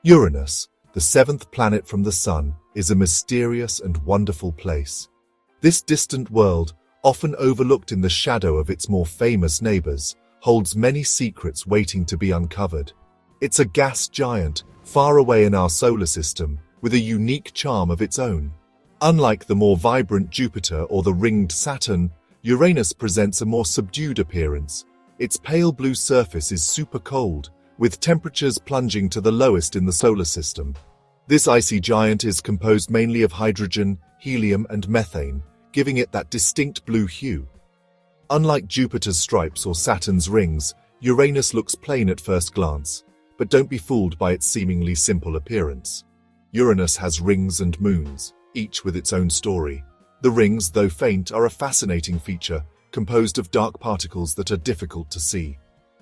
Uranus, the seventh planet from the Sun, is a mysterious and wonderful place. This distant world, often overlooked in the shadow of its more famous neighbors, holds many secrets waiting to be uncovered. It's a gas giant, far away in our solar system, with a unique charm of its own. Unlike the more vibrant Jupiter or the ringed Saturn, Uranus presents a more subdued appearance. Its pale blue surface is super cold, with temperatures plunging to the lowest in the solar system. This icy giant is composed mainly of hydrogen, helium, and methane, giving it that distinct blue hue. Unlike Jupiter's stripes or Saturn's rings, Uranus looks plain at first glance, but don't be fooled by its seemingly simple appearance. Uranus has rings and moons, each with its own story. The rings, though faint, are a fascinating feature, composed of dark particles that are difficult to see.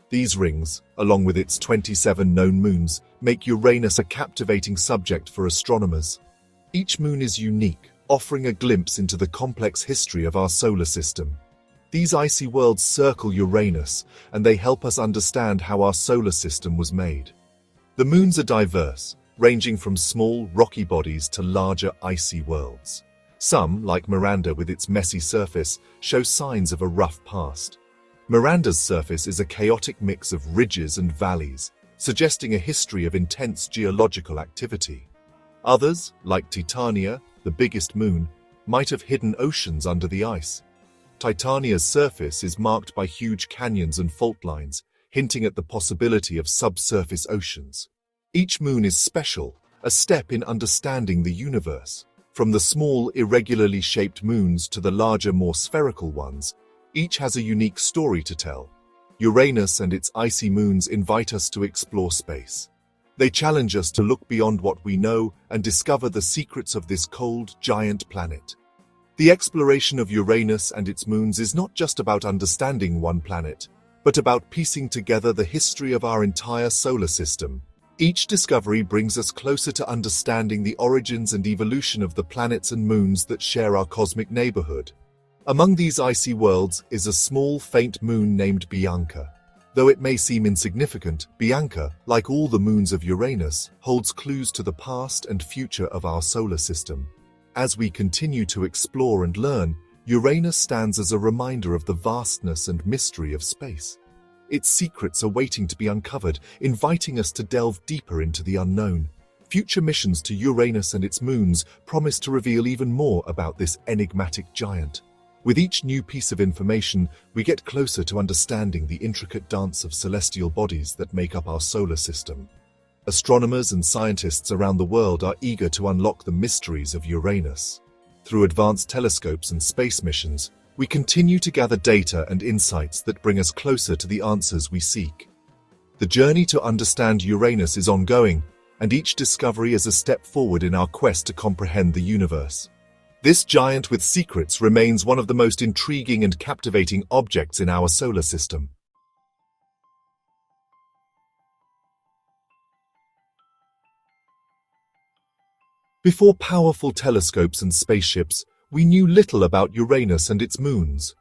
These rings, along with its 27 known moons, make Uranus a captivating subject for astronomers. Each moon is unique, offering a glimpse into the complex history of our solar system. These icy worlds circle Uranus, and they help us understand how our solar system was made. The moons are diverse, ranging from small, rocky bodies to larger, icy worlds. Some, like Miranda with its messy surface, show signs of a rough past. Miranda's surface is a chaotic mix of ridges and valleys, suggesting a history of intense geological activity. Others, like Titania, the biggest moon, might have hidden oceans under the ice. Titania's surface is marked by huge canyons and fault lines, hinting at the possibility of subsurface oceans. Each moon is special, a step in understanding the universe. From the small, irregularly shaped moons to the larger, more spherical ones, each has a unique story to tell. Uranus and its icy moons invite us to explore space. They challenge us to look beyond what we know and discover the secrets of this cold, giant planet. The exploration of Uranus and its moons is not just about understanding one planet, but about piecing together the history of our entire solar system. Each discovery brings us closer to understanding the origins and evolution of the planets and moons that share our cosmic neighborhood. Among these icy worlds is a small, faint moon named Bianca. Though it may seem insignificant, Bianca, like all the moons of Uranus, holds clues to the past and future of our solar system. As we continue to explore and learn, Uranus stands as a reminder of the vastness and mystery of space. Its secrets are waiting to be uncovered, inviting us to delve deeper into the unknown. Future missions to Uranus and its moons promise to reveal even more about this enigmatic giant. With each new piece of information, we get closer to understanding the intricate dance of celestial bodies that make up our solar system. Astronomers and scientists around the world are eager to unlock the mysteries of Uranus. Through advanced telescopes and space missions, we continue to gather data and insights that bring us closer to the answers we seek. The journey to understand Uranus is ongoing, and each discovery is a step forward in our quest to comprehend the universe. This giant with secrets remains one of the most intriguing and captivating objects in our solar system. Before powerful telescopes and spaceships, we knew little about Uranus and its moons.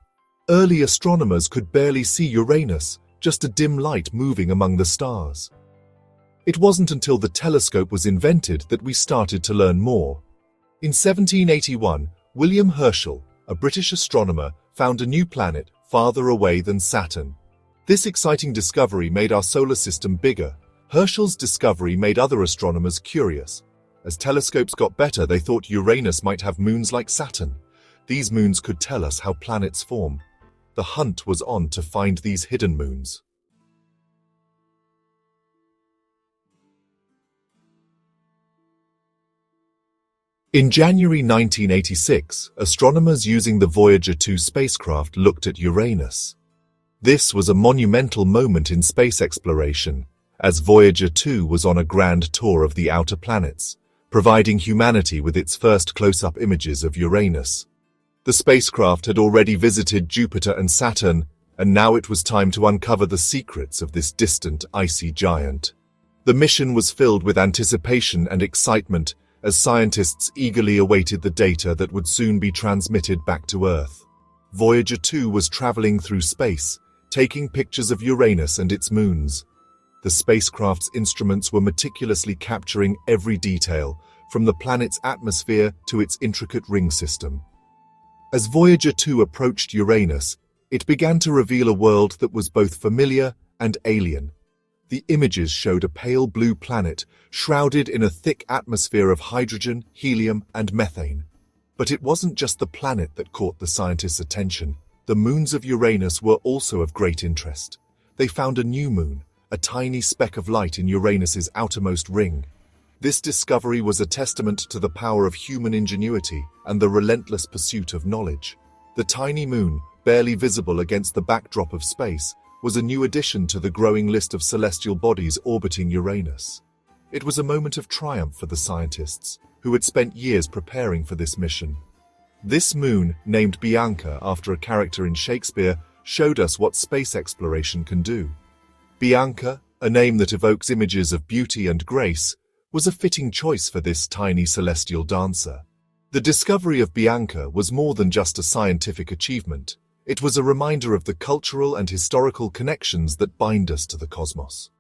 Early astronomers could barely see Uranus, just a dim light moving among the stars. It wasn't until the telescope was invented that we started to learn more. In 1781, William Herschel, a British astronomer, found a new planet farther away than Saturn. This exciting discovery made our solar system bigger. Herschel's discovery made other astronomers curious. As telescopes got better, they thought Uranus might have moons like Saturn. These moons could tell us how planets form. The hunt was on to find these hidden moons. In January 1986, astronomers using the Voyager 2 spacecraft looked at Uranus. This was a monumental moment in space exploration, as Voyager 2 was on a grand tour of the outer planets, providing humanity with its first close-up images of Uranus. The spacecraft had already visited Jupiter and Saturn, and now it was time to uncover the secrets of this distant, icy giant. The mission was filled with anticipation and excitement, as scientists eagerly awaited the data that would soon be transmitted back to Earth. Voyager 2 was traveling through space, taking pictures of Uranus and its moons. The spacecraft's instruments were meticulously capturing every detail, from the planet's atmosphere to its intricate ring system. As Voyager 2 approached Uranus, it began to reveal a world that was both familiar and alien. The images showed a pale blue planet shrouded in a thick atmosphere of hydrogen, helium, and methane. But it wasn't just the planet that caught the scientists' attention. The moons of Uranus were also of great interest. They found a new moon, a tiny speck of light in Uranus's outermost ring. This discovery was a testament to the power of human ingenuity and the relentless pursuit of knowledge. The tiny moon, barely visible against the backdrop of space, was a new addition to the growing list of celestial bodies orbiting Uranus. It was a moment of triumph for the scientists, who had spent years preparing for this mission. This moon, named Bianca after a character in Shakespeare, showed us what space exploration can do. Bianca, a name that evokes images of beauty and grace, was a fitting choice for this tiny celestial dancer. The discovery of Bianca was more than just a scientific achievement. It was a reminder of the cultural and historical connections that bind us to the cosmos.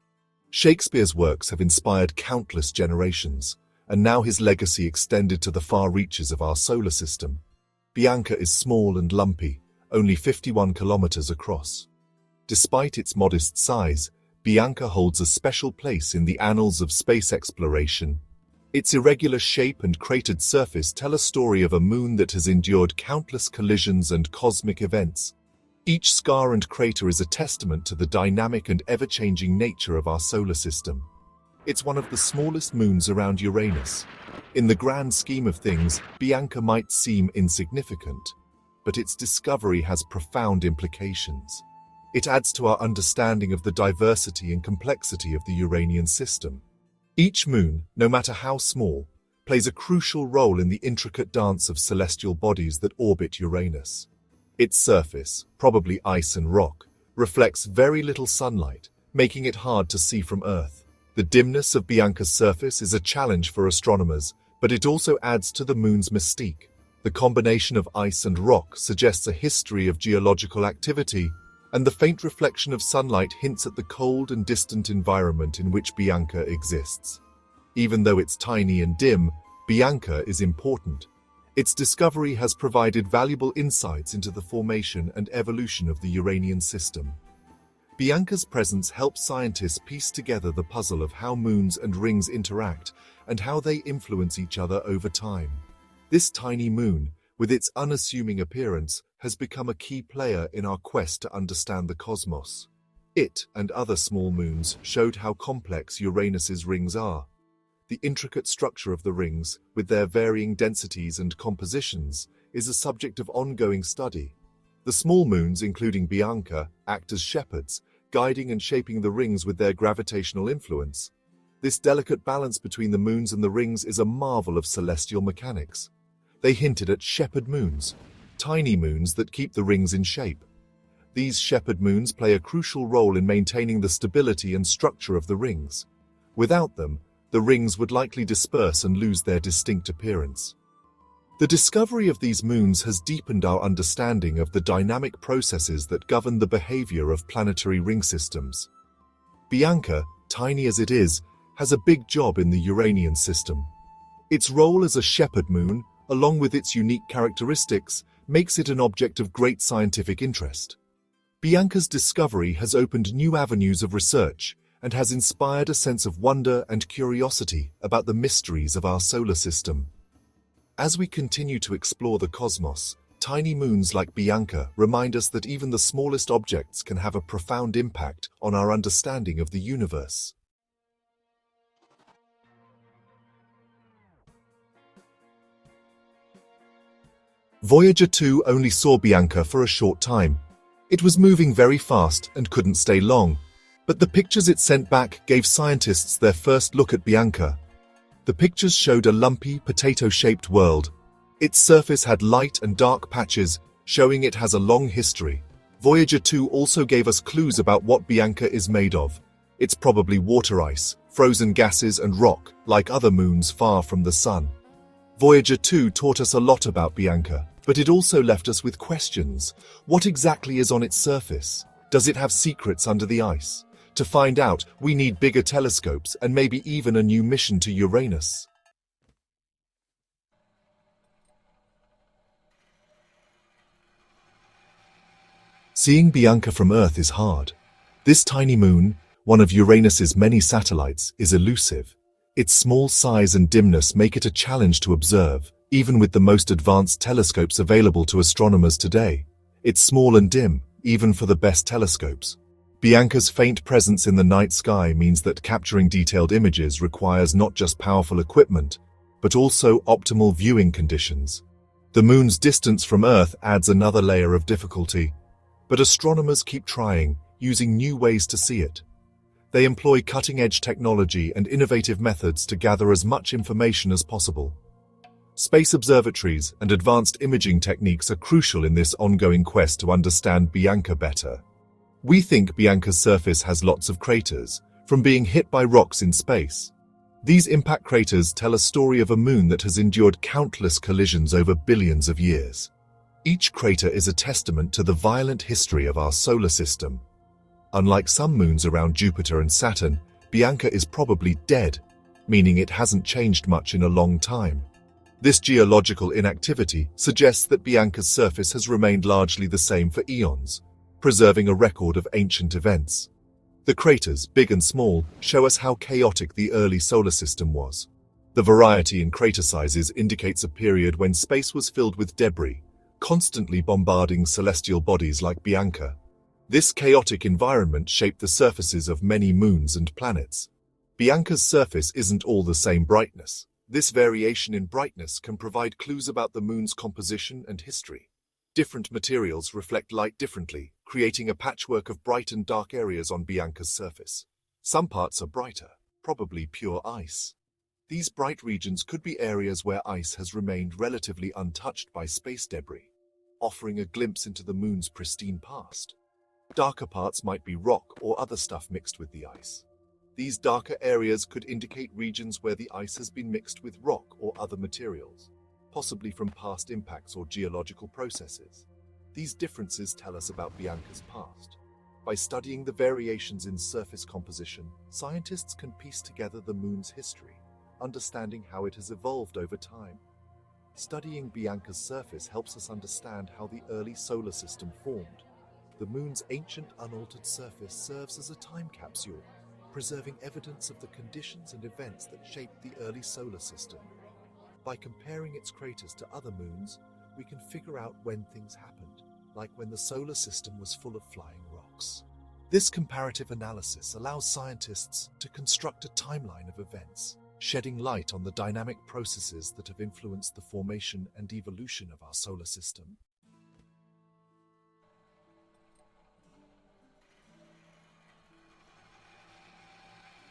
Shakespeare's works have inspired countless generations, and now his legacy extended to the far reaches of our solar system. Bianca is small and lumpy, only 51 kilometers across. Despite its modest size, Bianca holds a special place in the annals of space exploration. Its irregular shape and cratered surface tell a story of a moon that has endured countless collisions and cosmic events. Each scar and crater is a testament to the dynamic and ever-changing nature of our solar system. It's one of the smallest moons around Uranus. In the grand scheme of things, Bianca might seem insignificant, but its discovery has profound implications. It adds to our understanding of the diversity and complexity of the Uranian system. Each moon, no matter how small, plays a crucial role in the intricate dance of celestial bodies that orbit Uranus. Its surface, probably ice and rock, reflects very little sunlight, making it hard to see from Earth. The dimness of Bianca's surface is a challenge for astronomers, but it also adds to the moon's mystique. The combination of ice and rock suggests a history of geological activity, and the faint reflection of sunlight hints at the cold and distant environment in which Bianca exists. Even though it's tiny and dim, Bianca is important. Its discovery has provided valuable insights into the formation and evolution of the Uranian system. Bianca's presence helps scientists piece together the puzzle of how moons and rings interact and how they influence each other over time. This tiny moon, with its unassuming appearance, has become a key player in our quest to understand the cosmos. It and other small moons showed how complex Uranus's rings are. The intricate structure of the rings, with their varying densities and compositions, is a subject of ongoing study. The small moons, including Bianca, act as shepherds, guiding and shaping the rings with their gravitational influence. This delicate balance between the moons and the rings is a marvel of celestial mechanics. They hinted at shepherd moons, tiny moons that keep the rings in shape. These shepherd moons play a crucial role in maintaining the stability and structure of the rings. Without them, the rings would likely disperse and lose their distinct appearance. The discovery of these moons has deepened our understanding of the dynamic processes that govern the behavior of planetary ring systems. Bianca, tiny as it is, has a big job in the Uranian system. Its role as a shepherd moon, along with its unique characteristics, makes it an object of great scientific interest. Bianca's discovery has opened new avenues of research and has inspired a sense of wonder and curiosity about the mysteries of our solar system. As we continue to explore the cosmos, tiny moons like Bianca remind us that even the smallest objects can have a profound impact on our understanding of the universe. Voyager 2 only saw Bianca for a short time. It was moving very fast and couldn't stay long, but the pictures it sent back gave scientists their first look at Bianca. The pictures showed a lumpy, potato-shaped world. Its surface had light and dark patches, showing it has a long history. Voyager 2 also gave us clues about what Bianca is made of. It's probably water ice, frozen gases and rock, like other moons far from the sun. Voyager 2 taught us a lot about Bianca, but it also left us with questions. What exactly is on its surface? Does it have secrets under the ice? To find out, we need bigger telescopes and maybe even a new mission to Uranus. Seeing Bianca from Earth is hard. This tiny moon, one of Uranus's many satellites, is elusive. Its small size and dimness make it a challenge to observe, even with the most advanced telescopes available to astronomers today. It's small and dim, even for the best telescopes. Bianca's faint presence in the night sky means that capturing detailed images requires not just powerful equipment, but also optimal viewing conditions. The moon's distance from Earth adds another layer of difficulty, but astronomers keep trying, using new ways to see it. They employ cutting-edge technology and innovative methods to gather as much information as possible. Space observatories and advanced imaging techniques are crucial in this ongoing quest to understand Bianca better. We think Bianca's surface has lots of craters, from being hit by rocks in space. These impact craters tell a story of a moon that has endured countless collisions over billions of years. Each crater is a testament to the violent history of our solar system. Unlike some moons around Jupiter and Saturn, Bianca is probably dead, meaning it hasn't changed much in a long time. This geological inactivity suggests that Bianca's surface has remained largely the same for eons, preserving a record of ancient events. The craters, big and small, show us how chaotic the early solar system was. The variety in crater sizes indicates a period when space was filled with debris, constantly bombarding celestial bodies like Bianca. This chaotic environment shaped the surfaces of many moons and planets. Bianca's surface isn't all the same brightness. This variation in brightness can provide clues about the moon's composition and history. Different materials reflect light differently, creating a patchwork of bright and dark areas on Bianca's surface. Some parts are brighter, probably pure ice. These bright regions could be areas where ice has remained relatively untouched by space debris, offering a glimpse into the moon's pristine past. Darker parts might be rock or other stuff mixed with the ice. These darker areas could indicate regions where the ice has been mixed with rock or other materials, possibly from past impacts or geological processes. These differences tell us about Bianca's past. By studying the variations in surface composition, scientists can piece together the moon's history, understanding how it has evolved over time. Studying Bianca's surface helps us understand how the early solar system formed. The moon's ancient, unaltered surface serves as a time capsule, preserving evidence of the conditions and events that shaped the early solar system. By comparing its craters to other moons, we can figure out when things happened, like when the solar system was full of flying rocks. This comparative analysis allows scientists to construct a timeline of events, shedding light on the dynamic processes that have influenced the formation and evolution of our solar system.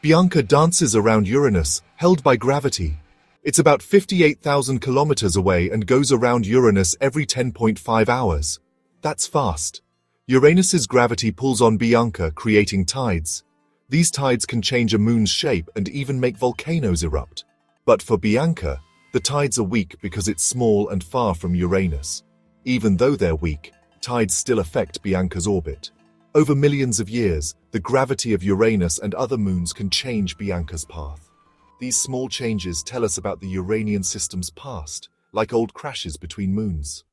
Bianca dances around Uranus, held by gravity. It's about 58,000 kilometers away and goes around Uranus every 10.5 hours. That's fast. Uranus's gravity pulls on Bianca, creating tides. These tides can change a moon's shape and even make volcanoes erupt. But for Bianca, the tides are weak because it's small and far from Uranus. Even though they're weak, tides still affect Bianca's orbit. Over millions of years, the gravity of Uranus and other moons can change Bianca's path. These small changes tell us about the Uranian system's past, like old crashes between moons.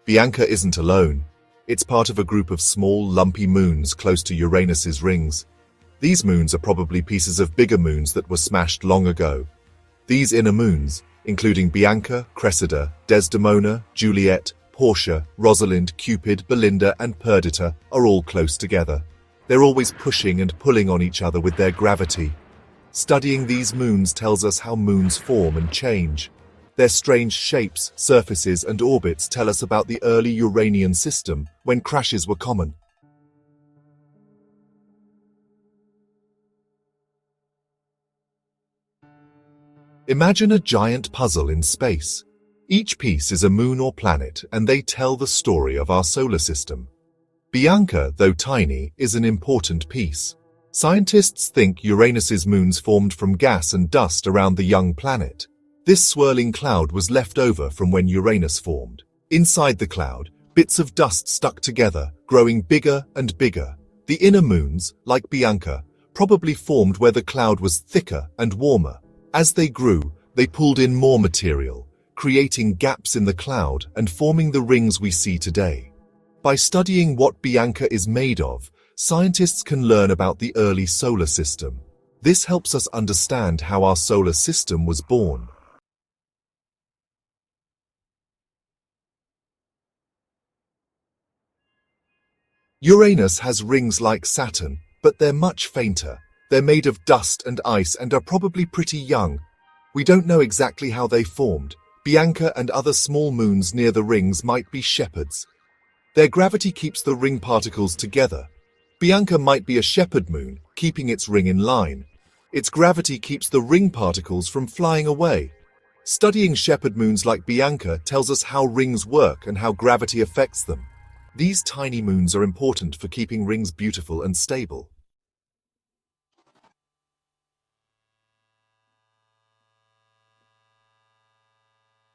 Bianca isn't alone. It's part of a group of small, lumpy moons close to Uranus's rings. These moons are probably pieces of bigger moons that were smashed long ago. These inner moons, including Bianca, Cressida, Desdemona, Juliet, Portia, Rosalind, Cupid, Belinda, and Perdita, are all close together. They're always pushing and pulling on each other with their gravity. Studying these moons tells us how moons form and change. Their strange shapes, surfaces, and orbits tell us about the early Uranian system, when crashes were common. Imagine a giant puzzle in space. Each piece is a moon or planet, and they tell the story of our solar system. Bianca, though tiny, is an important piece. Scientists think Uranus's moons formed from gas and dust around the young planet. This swirling cloud was left over from when Uranus formed. Inside the cloud, bits of dust stuck together, growing bigger and bigger. The inner moons, like Bianca, probably formed where the cloud was thicker and warmer. As they grew, they pulled in more material, creating gaps in the cloud and forming the rings we see today. By studying what Bianca is made of, scientists can learn about the early solar system. This helps us understand how our solar system was born. Uranus has rings like Saturn, but they're much fainter. They're made of dust and ice and are probably pretty young. We don't know exactly how they formed. Bianca and other small moons near the rings might be shepherds. Their gravity keeps the ring particles together. Bianca might be a shepherd moon, keeping its ring in line. Its gravity keeps the ring particles from flying away. Studying shepherd moons like Bianca tells us how rings work and how gravity affects them. These tiny moons are important for keeping rings beautiful and stable.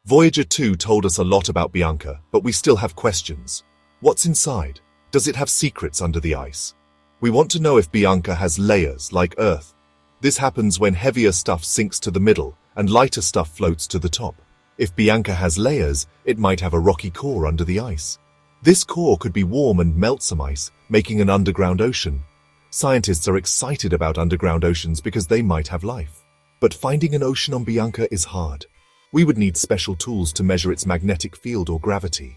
Voyager 2 told us a lot about Bianca, but we still have questions. What's inside? Does it have secrets under the ice? We want to know if Bianca has layers like Earth. This happens when heavier stuff sinks to the middle and lighter stuff floats to the top. If Bianca has layers, it might have a rocky core under the ice. This core could be warm and melt some ice, making an underground ocean. Scientists are excited about underground oceans because they might have life. But finding an ocean on Bianca is hard. We would need special tools to measure its magnetic field or gravity.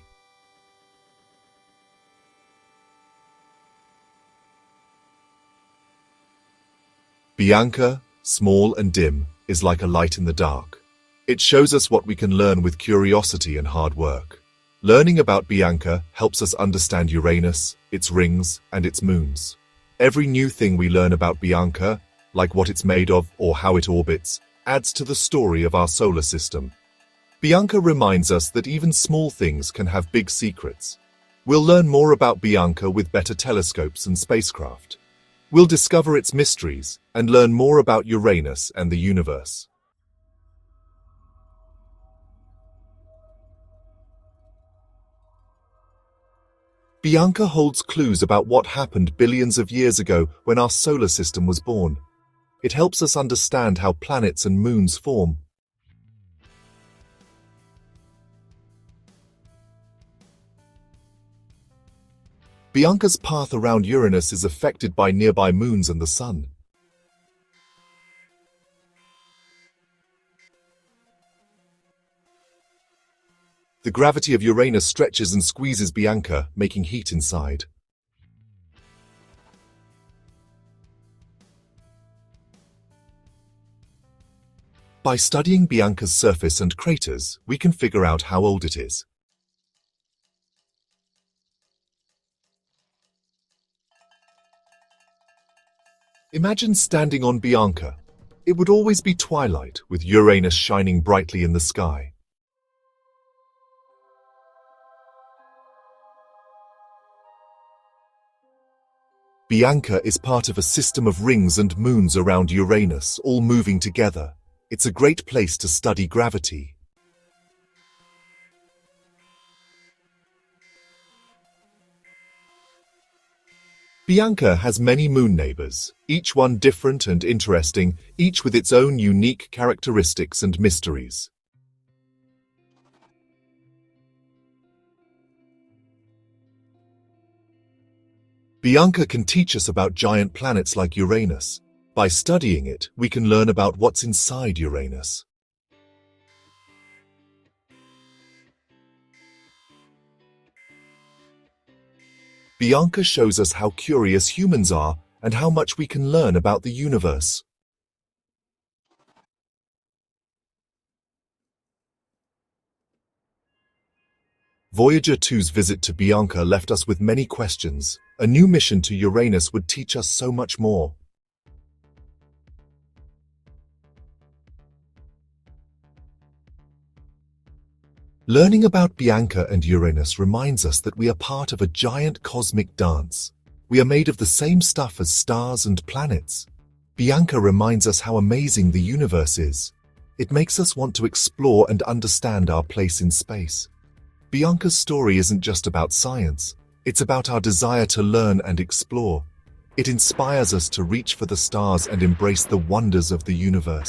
Bianca, small and dim, is like a light in the dark. It shows us what we can learn with curiosity and hard work. Learning about Bianca helps us understand Uranus, its rings, and its moons. Every new thing we learn about Bianca, like what it's made of or how it orbits, adds to the story of our solar system. Bianca reminds us that even small things can have big secrets. We'll learn more about Bianca with better telescopes and spacecraft. We'll discover its mysteries and learn more about Uranus and the universe. Bianca holds clues about what happened billions of years ago when our solar system was born. It helps us understand how planets and moons form. Bianca's path around Uranus is affected by nearby moons and the Sun. The gravity of Uranus stretches and squeezes Bianca, making heat inside. By studying Bianca's surface and craters, we can figure out how old it is. Imagine standing on Bianca. It would always be twilight, with Uranus shining brightly in the sky. Bianca is part of a system of rings and moons around Uranus, all moving together. It's a great place to study gravity. Bianca has many moon neighbors, each one different and interesting, each with its own unique characteristics and mysteries. Bianca can teach us about giant planets like Uranus. By studying it, we can learn about what's inside Uranus. Bianca shows us how curious humans are and how much we can learn about the universe. Voyager 2's visit to Bianca left us with many questions. A new mission to Uranus would teach us so much more. Learning about Bianca and Uranus reminds us that we are part of a giant cosmic dance. We are made of the same stuff as stars and planets. Bianca reminds us how amazing the universe is. It makes us want to explore and understand our place in space. Bianca's story isn't just about science. It's about our desire to learn and explore. It inspires us to reach for the stars and embrace the wonders of the universe.